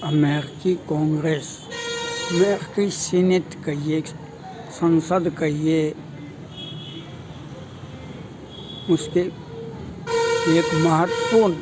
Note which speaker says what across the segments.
Speaker 1: अमेरिकी कांग्रेस, अमेरिकी सीनेट कहिए, संसद कहिए, उसके एक महत्वपूर्ण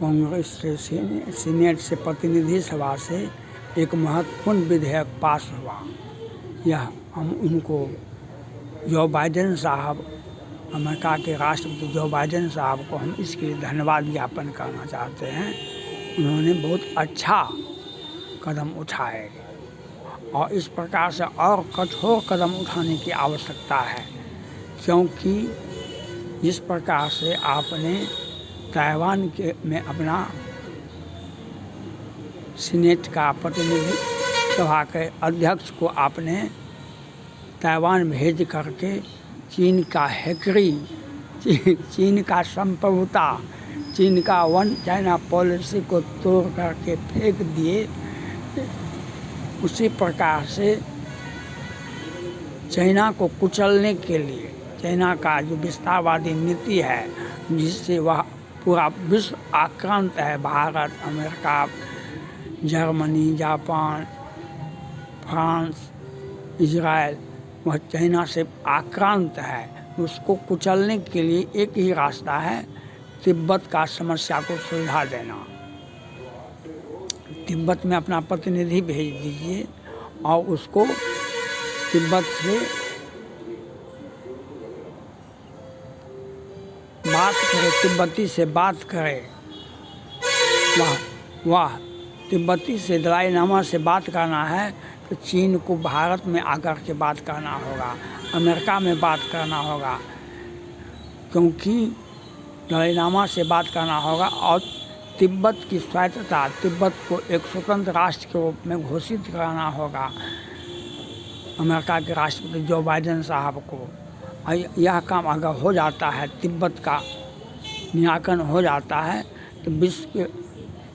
Speaker 1: कांग्रेस से सीनेट से प्रतिनिधि सभा से एक महत्वपूर्ण विधेयक पास हुआ। यह हम उनको जो बाइडेन साहब, अमेरिका के राष्ट्रपति जो बाइडेन साहब को हम इसके लिए धन्यवाद ज्ञापन करना चाहते हैं। उन्होंने बहुत अच्छा कदम उठाए और इस प्रकार से और कठोर कदम उठाने की आवश्यकता है, क्योंकि जिस प्रकार से आपने ताइवान में अपना सीनेट का प्रतिनिधि सभा के अध्यक्ष को आपने ताइवान भेज करके चीन का हैकरी, चीन का संप्रभुता, चीन का वन चाइना पॉलिसी को तोड़ करके फेंक दिए। उसी प्रकार से चाइना को कुचलने के लिए, चाइना का जो विस्तारवादी नीति है जिससे वह पूरा विश्व आक्रांत है, Bharat, America, Germany, Japan, France, Israel, वह चाइना से आक्रांत है। उसको कुचलने के लिए एक ही रास्ता है, तिब्बत का समस्या को सुलझा देना। तिब्बत में अपना प्रतिनिधि भेज दीजिए और उसको तिब्बत से बात करे, तिब्बती से बात करे। वाह तिब्बती से दलाई लामा से बात करना है तो चीन को भारत में आकर के बात करना होगा, अमेरिका में बात करना होगा, क्योंकि दलाई लामा से बात करना होगा और तिब्बत की स्वायत्तता, तिब्बत को एक स्वतंत्र राष्ट्र के रूप में घोषित कराना होगा अमेरिका के राष्ट्रपति जो बाइडेन साहब को। यह काम अगर हो जाता है, तिब्बत का निराकरण हो जाता है तो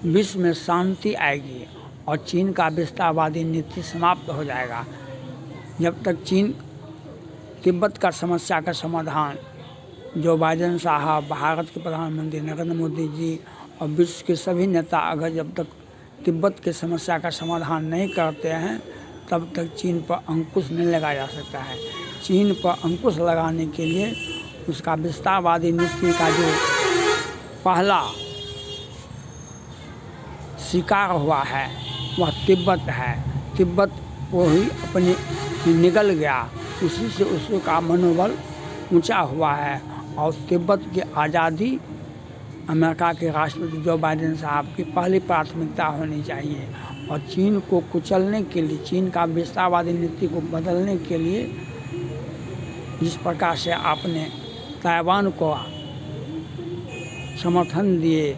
Speaker 1: विश्व में शांति आएगी और चीन का विस्तारवादी नीति समाप्त हो जाएगा। जब तक चीन तिब्बत का समस्या का समाधान जो बाइडेन साहब, भारत के प्रधानमंत्री नरेंद्र मोदी जी और विश्व के सभी नेता अगर जब तक तिब्बत के समस्या का समाधान नहीं करते हैं, तब तक चीन पर अंकुश नहीं लगाया जा सकता है। चीन पर अंकुश लगाने के लिए उसका विस्तारवादी नीति का जो पहला शिकार हुआ है वह तिब्बत है। तिब्बत वो ही अपने निगल गया, उसी से उसका मनोबल ऊंचा हुआ है और तिब्बत की आज़ादी अमेरिका के राष्ट्रपति जो बाइडेन साहब की पहली प्राथमिकता होनी चाहिए। और चीन को कुचलने के लिए, चीन का विस्तारवादी नीति को बदलने के लिए जिस प्रकार से आपने ताइवान को समर्थन दिए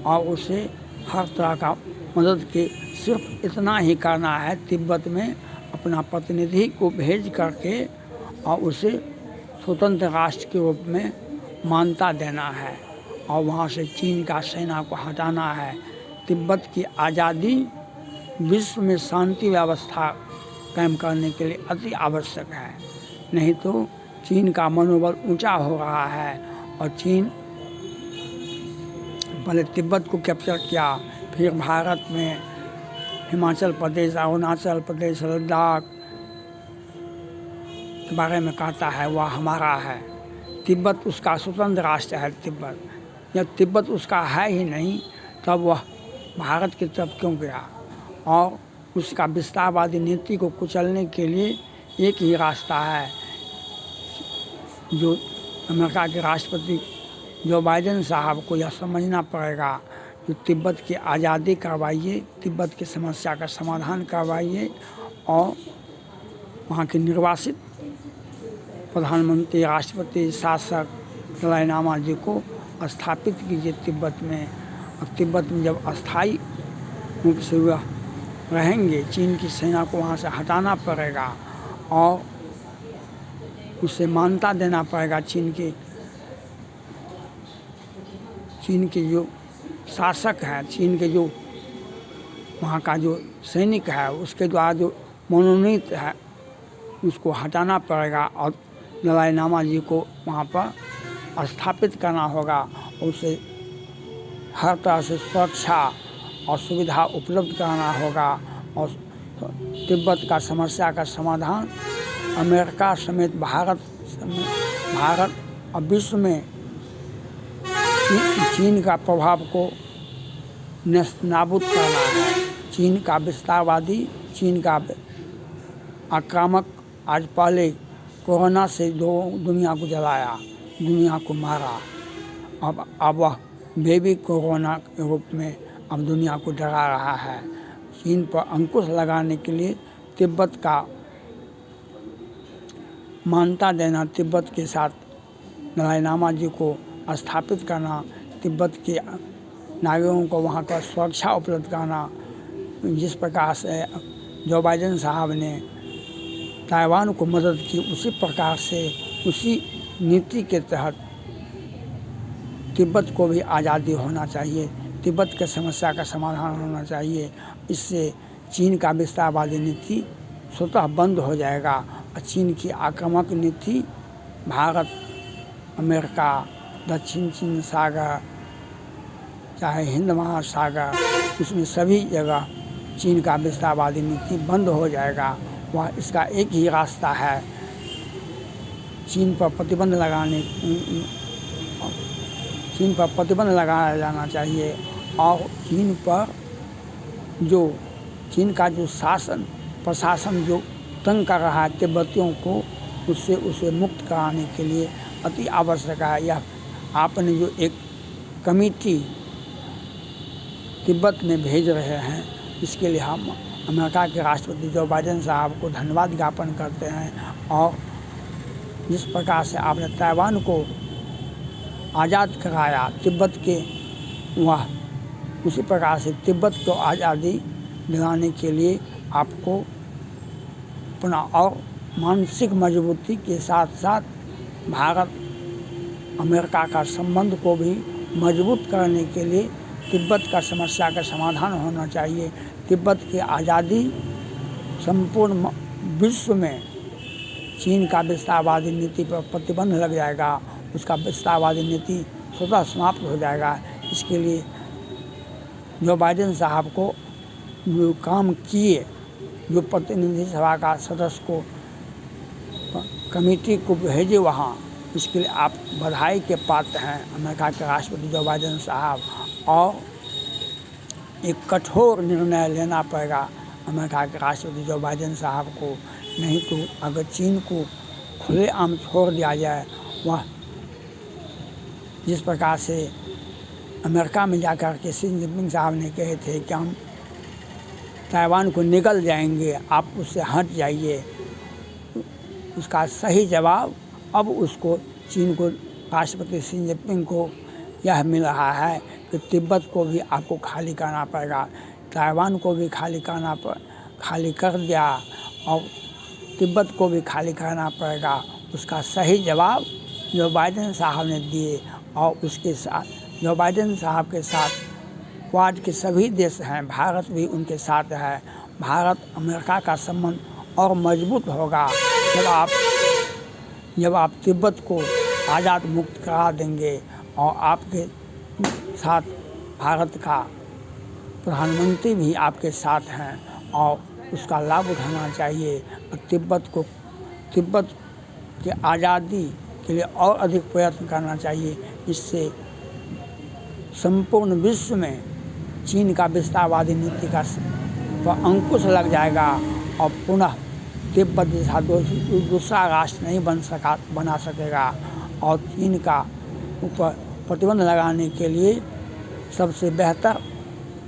Speaker 1: और उसे हर तरह का मदद की, सिर्फ इतना ही करना है, तिब्बत में अपना प्रतिनिधि को भेज करके और उसे स्वतंत्र राष्ट्र के रूप में मान्यता देना है और वहाँ से चीन का सेना को हटाना है। तिब्बत की आज़ादी विश्व में शांति व्यवस्था कायम करने के लिए अति आवश्यक है, नहीं तो चीन का मनोबल ऊंचा हो रहा है और चीन पहले तिब्बत को कैप्चर किया, फिर भारत में हिमाचल प्रदेश, अरुणाचल प्रदेश, लद्दाख के बारे में कहता है वह हमारा है। तिब्बत उसका स्वतंत्र राष्ट्र है। तिब्बत जब तिब्बत उसका है ही नहीं तब वह भारत की तरफ क्यों गया? और उसका विस्तारवादी नीति को कुचलने के लिए एक ही रास्ता है जो अमेरिका के राष्ट्रपति जो बाइडेन साहब को यह समझना पड़ेगा कि तिब्बत की आज़ादी करवाइए, तिब्बत की समस्या का समाधान करवाइए और वहाँ के निर्वासित प्रधानमंत्री, राष्ट्रपति, शासक दलाई लामा जी को स्थापित कीजिए तिब्बत में। और तिब्बत में जब अस्थायी रूप से वह रहेंगे, चीन की सेना को वहाँ से हटाना पड़ेगा और उसे मान्यता देना पड़ेगा। चीन के जो शासक है, चीन के जो वहाँ का जो सैनिक है, उसके द्वारा जो मनोनीत है उसको हटाना पड़ेगा और दलाई लामा जी को वहाँ पर स्थापित करना होगा। उसे हर तरह से सुरक्षा और सुविधा उपलब्ध कराना होगा और तिब्बत का समस्या का समाधान अमेरिका समेत भारत और विश्व में चीन का प्रभाव को नेस्तनाबूद करना है। चीन का विस्तारवादी, चीन का आक्रामक आज पहले कोरोना से दुनिया को जलाया, दुनिया को मारा। अब वह बेबी कोरोना के रूप में अब दुनिया को डरा रहा है। चीन पर अंकुश लगाने के लिए तिब्बत का मान्यता देना, तिब्बत के साथ दलाई लामा जी को स्थापित करना, तिब्बत के नागरिकों को वहाँ का सुरक्षा उपलब्ध कराना, जिस प्रकार से जो बाइडेन साहब ने ताइवान को मदद की, उसी प्रकार से उसी नीति के तहत तिब्बत को भी आज़ादी होना चाहिए, तिब्बत के समस्या का समाधान होना चाहिए। इससे चीन का विस्तारवादी नीति स्वतः बंद हो जाएगा और चीन की आक्रामक नीति भारत, अमेरिका, दक्षिण चीन सागर, चाहे हिंद महासागर, उसमें सभी जगह चीन का विस्तारवादी नीति बंद हो जाएगा। वह इसका एक ही रास्ता है, चीन पर प्रतिबंध लगाया जाना चाहिए और चीन का जो प्रशासन जो तंग कर रहा है तिब्बतियों को, उससे उसे मुक्त कराने के लिए अति आवश्यक है। यह आपने जो एक कमेटी तिब्बत में भेज रहे हैं, इसके लिए हम अमेरिका के राष्ट्रपति जो बाइडेन साहब को धन्यवाद ज्ञापन करते हैं। और जिस प्रकार से आपने ताइवान को आज़ाद कराया तिब्बत के, वह उसी प्रकार से तिब्बत को आज़ादी दिलाने के लिए आपको अपना और मानसिक मजबूती के साथ साथ भारत अमेरिका का संबंध को भी मजबूत करने के लिए तिब्बत का समस्या का समाधान होना चाहिए। तिब्बत की आज़ादी संपूर्ण विश्व में चीन का विस्तारवादी नीति पर प्रतिबंध लग जाएगा, उसका विस्तारवादी नीति स्वतः समाप्त हो जाएगा। इसके लिए जो बाइडेन साहब को जो काम किए, जो प्रतिनिधि सभा का सदस्य को कमेटी को भेजे वहाँ, इसके लिए आप बधाई के पात्र हैं अमेरिका के राष्ट्रपति जो बाइडेन साहब। और एक कठोर निर्णय लेना पड़ेगा अमेरिका के राष्ट्रपति जो बाइडेन साहब को, नहीं तो अगर चीन को खुलेआम छोड़ दिया जाए, वह जिस प्रकार से अमेरिका में जाकर के शी जिनपिंग साहब ने कहे थे कि हम ताइवान को निगल जाएंगे, आप उससे हट जाइए, उसका सही जवाब अब उसको चीन को, राष्ट्रपति शी जिनपिंग को यह मिल रहा है कि तिब्बत को भी आपको खाली करना पड़ेगा। ताइवान को भी खाली कर दिया और तिब्बत को भी खाली करना पड़ेगा। उसका सही जवाब जो बाइडेन साहब ने दिए और उसके साथ जो बाइडेन साहब के साथ क्वाड के सभी देश हैं, भारत भी उनके साथ है। भारत अमेरिका का संबंध और मजबूत होगा जब आप तिब्बत को आज़ाद मुक्त करा देंगे और आपके साथ भारत का प्रधानमंत्री भी आपके साथ हैं और उसका लाभ उठाना चाहिए। तिब्बत के आज़ादी के लिए और अधिक प्रयत्न करना चाहिए। इससे संपूर्ण विश्व में चीन का विस्तारवादी नीति का अंकुश लग जाएगा और पुनः तिब्बत जैसा दूसरा राष्ट्र नहीं बना सकेगा। और चीन का ऊपर प्रतिबंध लगाने के लिए सबसे बेहतर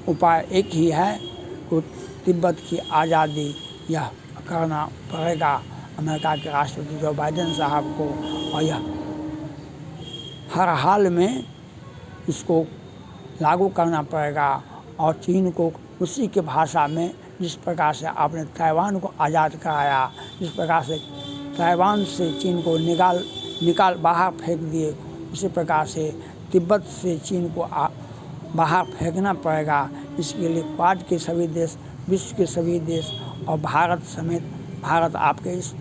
Speaker 1: उपाय एक ही है कि तिब्बत की आज़ादी यह करना पड़ेगा अमेरिका के राष्ट्रपति जो बाइडेन साहब को, और यह हर हाल में इसको लागू करना पड़ेगा। और चीन को उसी के भाषा में, जिस प्रकार से आपने ताइवान को आज़ाद कराया, जिस प्रकार से ताइवान से चीन को निकाल बाहर फेंक दिए, उसी प्रकार से तिब्बत से चीन को बाहर फेंकना पड़ेगा। इसके लिए क्वाड के सभी देश, विश्व के सभी देश और भारत समेत, भारत आपके इस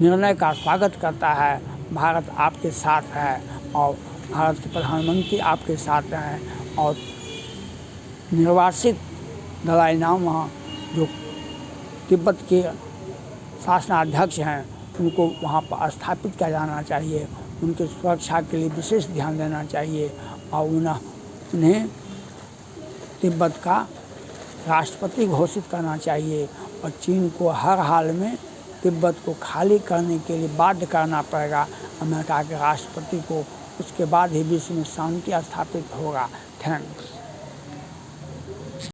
Speaker 1: निर्णय का स्वागत करता है। भारत आपके साथ है और भारत के प्रधानमंत्री आपके साथ हैं और निर्वासित दलाई लामा जो तिब्बत के शासनाध्यक्ष हैं उनको वहाँ पर स्थापित किया जाना चाहिए। उनकी सुरक्षा के लिए विशेष ध्यान देना चाहिए और उन्हें तिब्बत का राष्ट्रपति घोषित करना चाहिए और चीन को हर हाल में तिब्बत को खाली करने के लिए बाध्य करना पड़ेगा अमेरिका के राष्ट्रपति को। उसके बाद ही विश्व में शांति स्थापित होगा। थैंक्स।